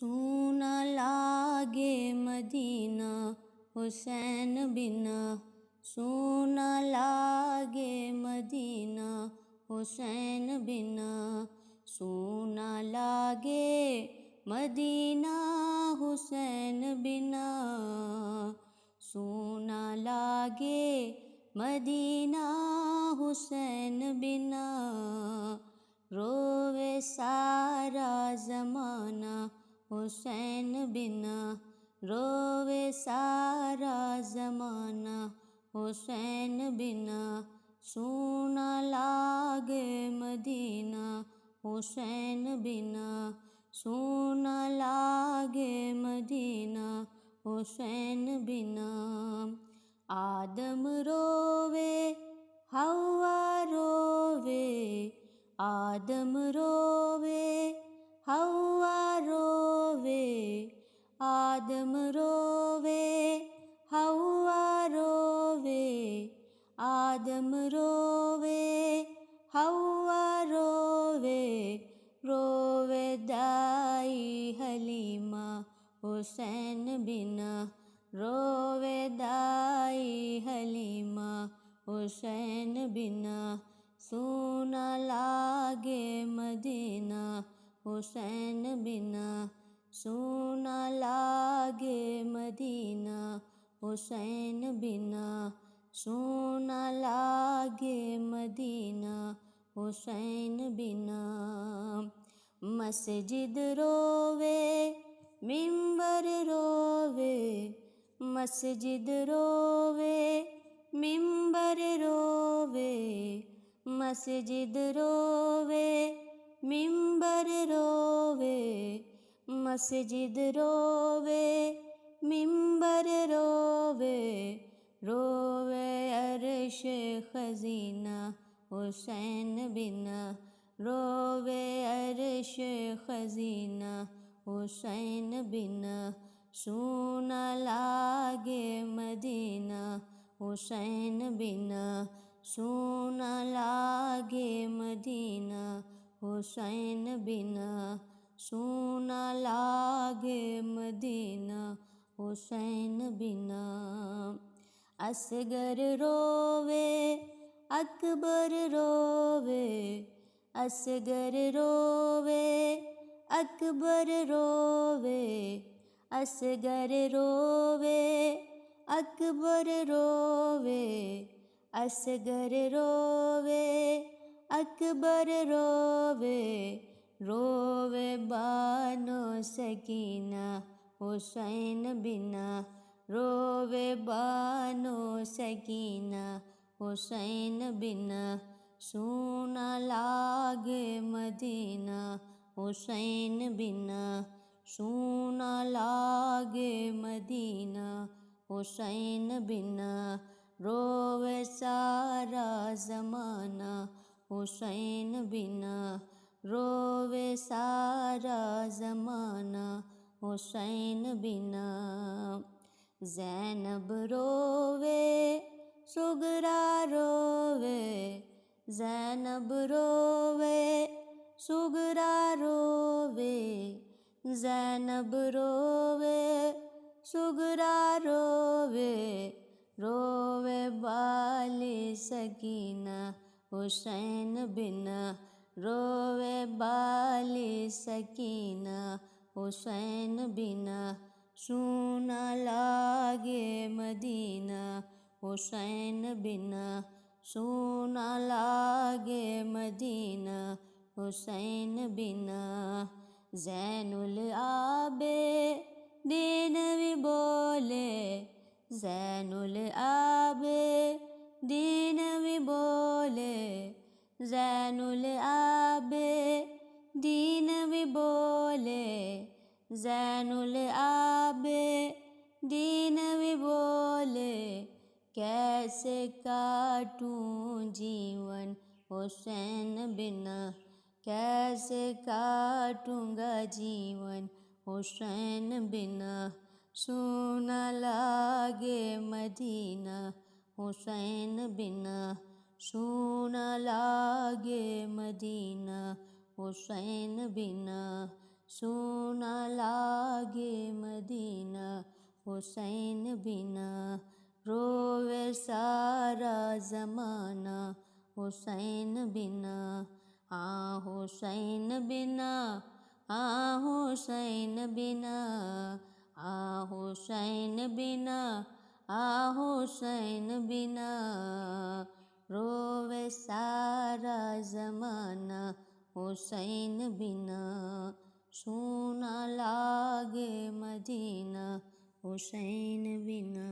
سونا لاگے مدینہ حسین بنا، سونا لاگے مدینہ حسین بنا، سونا لاگے مدینہ حسین بنا، سونا لاگے مدینہ حسین بنا، روے سارا زمانہ حسین بنا، روے سارا زمانہ حسین بنا، سونا لاگے مدینہ حسین بنا، سونا لاگے مدینہ حسین بنا، آدم رووے حوا رووے، آدم رووے حوا رووے، آدم رووے حوا رووے، آدم رووے حوا رووے، رووے دائی حلیمہ حسین بنا، رووے دائی حلیمہ حسین بنا، سونا لاگے مدینہ حسین بنا، سونا لاگے مدینہ حسین بنا، سونا لاگے مدینہ حسین بنا، مسجد رووے ممبر رووے، مسجد رووے ممبر رووے، مسجد رووے ممبر رووے، مسجد رووے ممبر رووے، رووے عرش خزینہ حسین بنا، رووے عرش خزینہ حسین بنا، سونا لاگے مدینہ حسین بنا، سونا لاگے مدینہ حسین بنا، سونا لاگے مدینہ حسین بنا، اصغر رووے اکبر رووے، اصغر رووے اکبر رووے، اصغر رووے اکبر رووے، اصغر رووے اکبر رووے، رووے بانو سکینہ حسین بنا، رووے بانو سکینہ حسین بنا، سونا لاگے مدینہ حسین بنا، سونا لاگے مدینہ حسین بنا، رووے سارا زمانہ حسین بنا، رووے سارا زمانہ حسین بنا، زینب رووے سغرا رووے، زینب رووے سغرا رووے، زینب رووے سغرا رووے، رووے بالی سکینہ حسین بنا، رووے بالی سکینہ حسین بنا، سونا لاگے مدینہ حسین بنا، سونا لاگے مدینہ حسین بنا، زین العابدین بھی بولے، زین العابدین بھی بولے، زین العابدین بھی بولے، زین العابدین بھی بولے، کیسے کاٹوں جیون حسین بنا، کیسے کاٹوں گا جیون حسین بنا، سونا لاگے مدینہ حسین بنا، سونا لاگے مدینہ حسین بنا، سونا لاگے مدینہ حسین بنا، رووے سارا زمانہ حسین بنا، ہاں حسین بنا، ہاں حسین بنا، ہاں حسین بنا، ہاں حسین بنا، رووے سارا زمانہ حسین بنا، سونا لاگے مدینہ حسین بنا۔